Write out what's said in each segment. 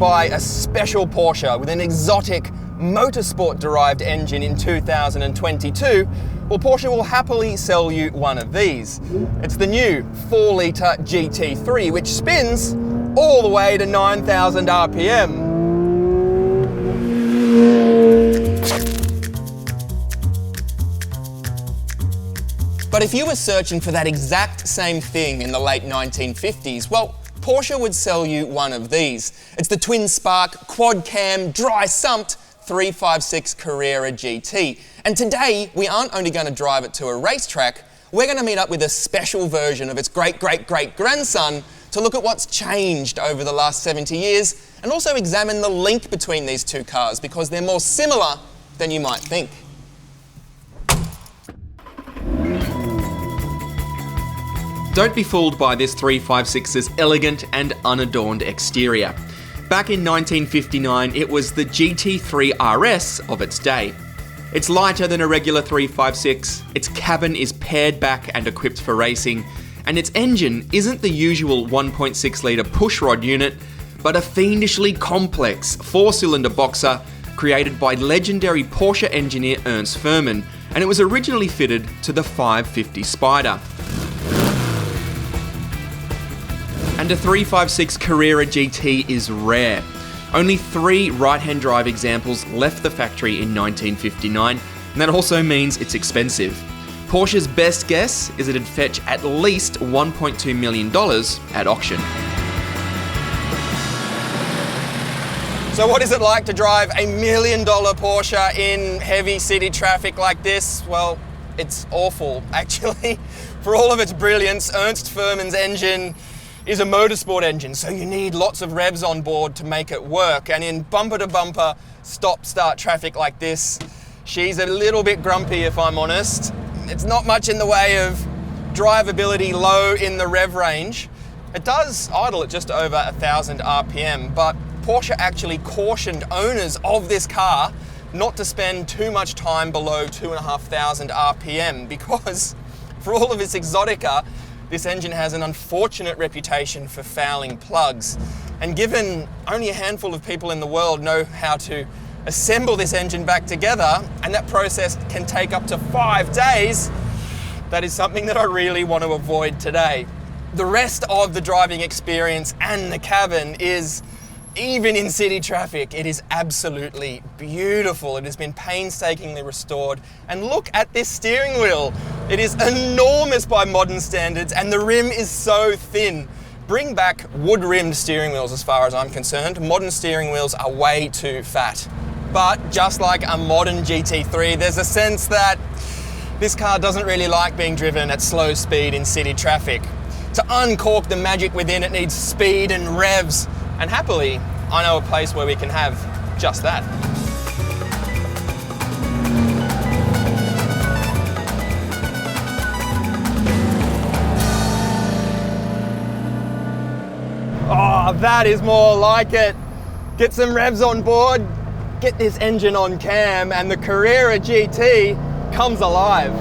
buy a special Porsche with an exotic motorsport-derived engine in 2022, well, Porsche will happily sell you one of these. It's the new 4-litre GT3, which spins all the way to 9,000 RPM. But if you were searching for that exact same thing in the late 1950s, well, Porsche would sell you one of these. It's the twin-spark, quad-cam, dry-sumped 356 Carrera GT. And today, we aren't only going to drive it to a racetrack, we're going to meet up with a special version of its great-great-great-grandson to look at what's changed over the last 70 years and also examine the link between these two cars because they're more similar than you might think. Don't be fooled by this 356's elegant and unadorned exterior. Back in 1959, it was the GT3 RS of its day. It's lighter than a regular 356, its cabin is pared back and equipped for racing, and its engine isn't the usual 1.6-litre pushrod unit, but a fiendishly complex 4-cylinder boxer created by legendary Porsche engineer Ernst Fuhrmann, and it was originally fitted to the 550 Spider. And a 356 Carrera GT is rare. Only 3 right-hand drive examples left the factory in 1959, and that also means it's expensive. Porsche's best guess is it'd fetch at least $1.2 million at auction. So what is it like to drive a $1 million Porsche in heavy city traffic like this? Well, it's awful, actually. For all of its brilliance, Ernst Fuhrmann's engine is a motorsport engine, so you need lots of revs on board to make it work. And in bumper-to-bumper, stop-start traffic like this, she's a little bit grumpy, if I'm honest. It's not much in the way of drivability low in the rev range. It does idle at just over 1,000 RPM, but Porsche actually cautioned owners of this car not to spend too much time below 2,500 RPM because for all of its exotica, this engine has an unfortunate reputation for fouling plugs. And given only a handful of people in the world know how to assemble this engine back together, and that process can take up to 5 days, that is something that I really want to avoid today. The rest of the driving experience and the cabin is, even in city traffic, it is absolutely beautiful. It has been painstakingly restored. And look at this steering wheel. It is enormous by modern standards and the rim is so thin. Bring back wood-rimmed steering wheels as far as I'm concerned. Modern steering wheels are way too fat. But just like a modern GT3, there's a sense that this car doesn't really like being driven at slow speed in city traffic. To uncork the magic within, it needs speed and revs. And happily, I know a place where we can have just that. Oh, that is more like it. Get some revs on board, get this engine on cam, and the Carrera GT comes alive.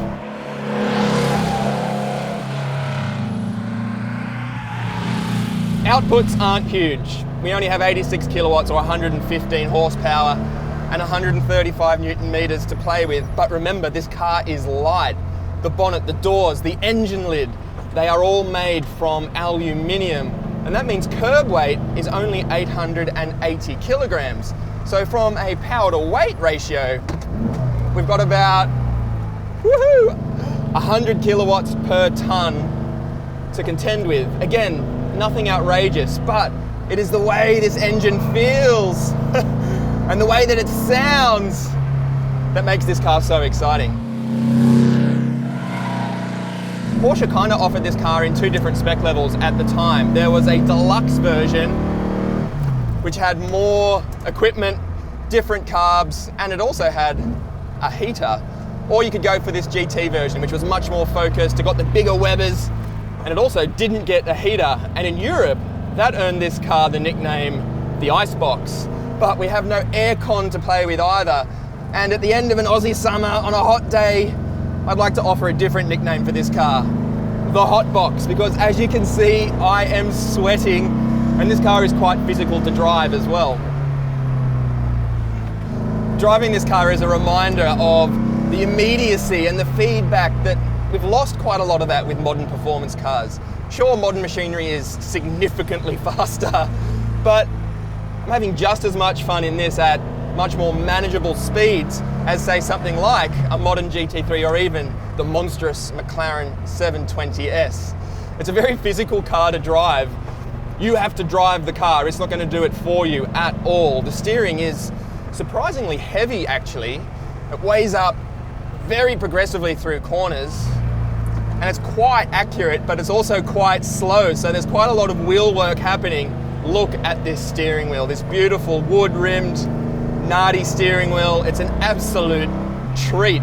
Outputs aren't huge. We only have 86 kilowatts or 115 horsepower and 135 newton meters to play with. But remember, this car is light. The bonnet, the doors, the engine lid, they are all made from aluminium. And that means curb weight is only 880 kilograms. So from a power to weight ratio, we've got about 100 kilowatts per ton to contend with. Again, nothing outrageous, but it is the way this engine feels and the way that it sounds that makes this car so exciting. Porsche kind of offered this car in 2 different spec levels at the time. There was a deluxe version which had more equipment, different carbs, and it also had a heater. Or you could go for this GT version, which was much more focused. It got the bigger Webers, and it also didn't get a heater. And in Europe, that earned this car the nickname the Icebox. But we have no aircon to play with either. And at the end of an Aussie summer on a hot day, I'd like to offer a different nickname for this car, the Hot Box, because as you can see, I am sweating And this car is quite physical to drive as well. Driving this car is a reminder of the immediacy and the feedback that we've lost quite a lot of that with modern performance cars. Sure, modern machinery is significantly faster, but I'm having just as much fun in this at much more manageable speeds as, say, something like a modern GT3 or even the monstrous McLaren 720S. It's a very physical car to drive. You have to drive the car. It's not going to do it for you at all. The steering is surprisingly heavy, actually. It weighs up very progressively through corners, and it's quite accurate, but it's also quite slow. So there's quite a lot of wheel work happening. Look at this steering wheel, this beautiful wood-rimmed, Nardi steering wheel. It's an absolute treat.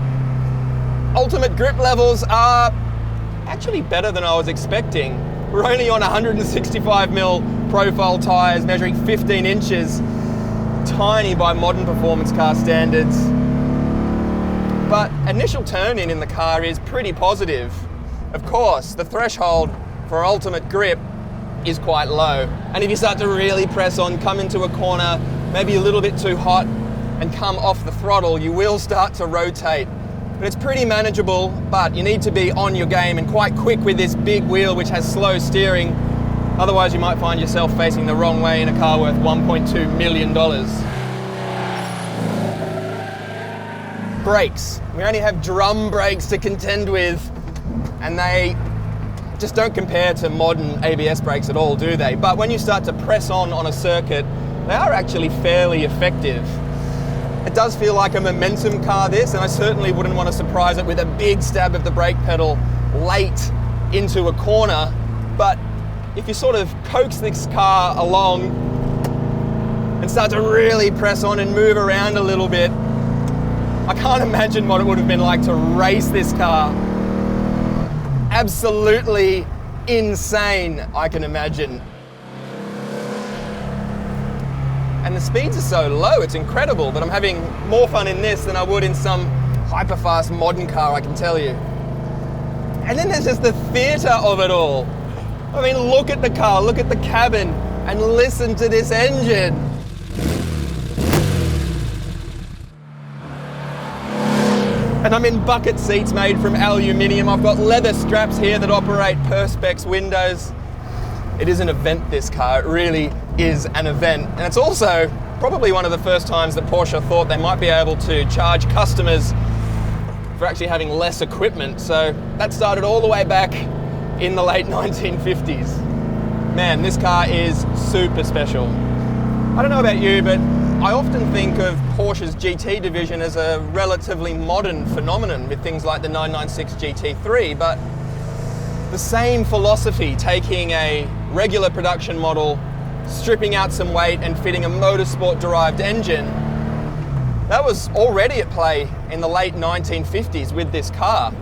Ultimate grip levels are actually better than I was expecting. We're only on 165mm profile tyres measuring 15 inches. Tiny by modern performance car standards. But initial turn in the car is pretty positive. Of course, the threshold for ultimate grip is quite low. And if you start to really press on, come into a corner, maybe a little bit too hot, and come off the throttle, you will start to rotate. But it's pretty manageable, but you need to be on your game and quite quick with this big wheel which has slow steering. Otherwise you might find yourself facing the wrong way in a car worth $1.2 million. Brakes. We only have drum brakes to contend with, and they just don't compare to modern ABS brakes at all, do they? But when you start to press on a circuit, they are actually fairly effective. It does feel like a momentum car, this, and I certainly wouldn't want to surprise it with a big stab of the brake pedal late into a corner. But if you sort of coax this car along and start to really press on and move around a little bit, I can't imagine what it would have been like to race this car. Absolutely insane, I can imagine. And the speeds are so low, it's incredible that I'm having more fun in this than I would in some hyper-fast modern car, I can tell you. And then there's just the theatre of it all. I mean, look at the car, look at the cabin, and listen to this engine. And I'm in bucket seats made from aluminium. I've got leather straps here that operate Perspex windows. It is an event, this car. It really is an event. And it's also probably one of the first times that Porsche thought they might be able to charge customers for actually having less equipment. So that started all the way back in the late 1950s. Man, this car is super special. I don't know about you, but I often think of Porsche's GT division as a relatively modern phenomenon with things like the 996 GT3, but the same philosophy, taking a regular production model, stripping out some weight and fitting a motorsport-derived engine, that was already at play in the late 1950s with this car.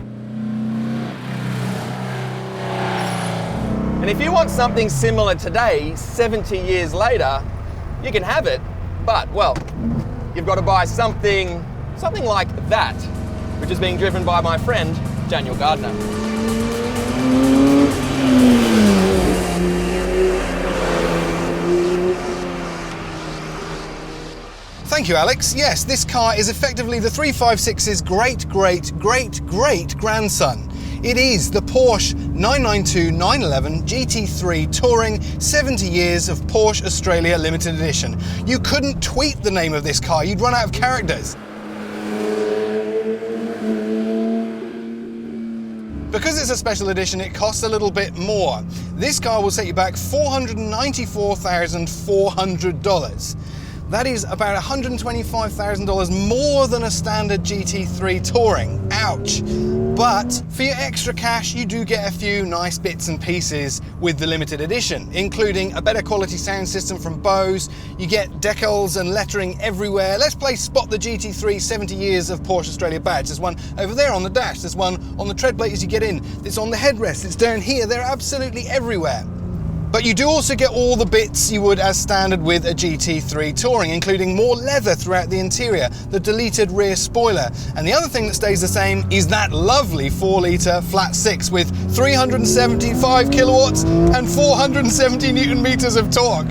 And if you want something similar today, 70 years later, you can have it. But, well, you've got to buy something like that, which is being driven by my friend, Daniel Gardner. Thank you, Alex. Yes, this car is effectively the 356's great-great-great-great-grandson. It is the Porsche 992 911 GT3 Touring 70 Years of Porsche Australia Limited Edition. You couldn't tweet the name of this car, you'd run out of characters. Because it's a special edition, it costs a little bit more. This car will set you back $494,400. That is about $125,000 more than a standard GT3 Touring. Ouch. But for your extra cash, you do get a few nice bits and pieces with the limited edition, including a better quality sound system from Bose. You get decals and lettering everywhere. Let's play Spot the GT3 70 Years of Porsche Australia badge. There's one over there on the dash. There's one on the tread plate as you get in. It's on the headrest. It's down here. They're absolutely everywhere. But you do also get all the bits you would as standard with a GT3 Touring, including more leather throughout the interior, the deleted rear spoiler, and the other thing that stays the same is that lovely 4-litre flat six with 375 kilowatts and 470 Newton meters of torque.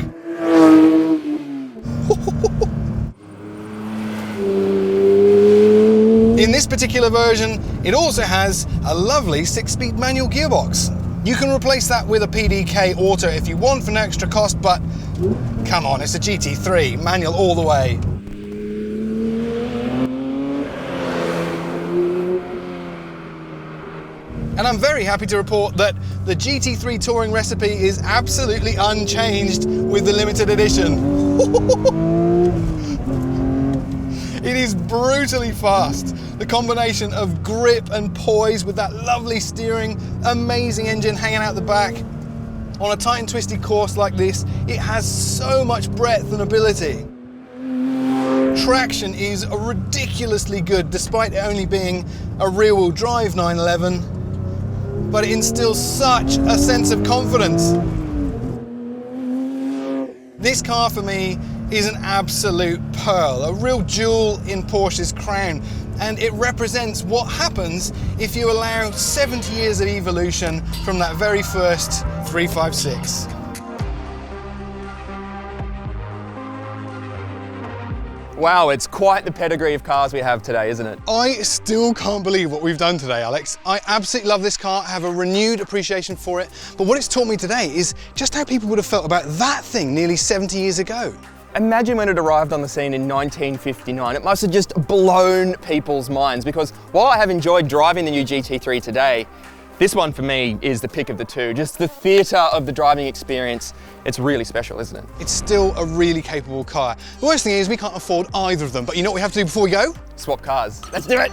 In this particular version, it also has a lovely 6-speed manual gearbox. You can replace that with a PDK Auto if you want for no extra cost, but come on, it's a GT3, manual all the way. And I'm very happy to report that the GT3 Touring recipe is absolutely unchanged with the limited edition. It is brutally fast. The combination of grip and poise with that lovely steering, amazing engine hanging out the back. On a tight and twisty course like this, it has so much breadth and ability. Traction is ridiculously good despite it only being a rear-wheel drive 911, but it instills such a sense of confidence. This car for me is an absolute pearl, a real jewel in Porsche's crown, and it represents what happens if you allow 70 years of evolution from that very first 356. Wow, it's quite the pedigree of cars we have today, isn't it? I still can't believe what we've done today, Alex. I absolutely love this car, I have a renewed appreciation for it, but what it's taught me today is just how people would have felt about that thing nearly 70 years ago. Imagine when it arrived on the scene in 1959. It must have just blown people's minds, because while I have enjoyed driving the new GT3 today, this one for me is the pick of the two. Just the theatre of the driving experience. It's really special, isn't it? It's still a really capable car. The worst thing is we can't afford either of them, but you know what we have to do before we go? Swap cars. Let's do it!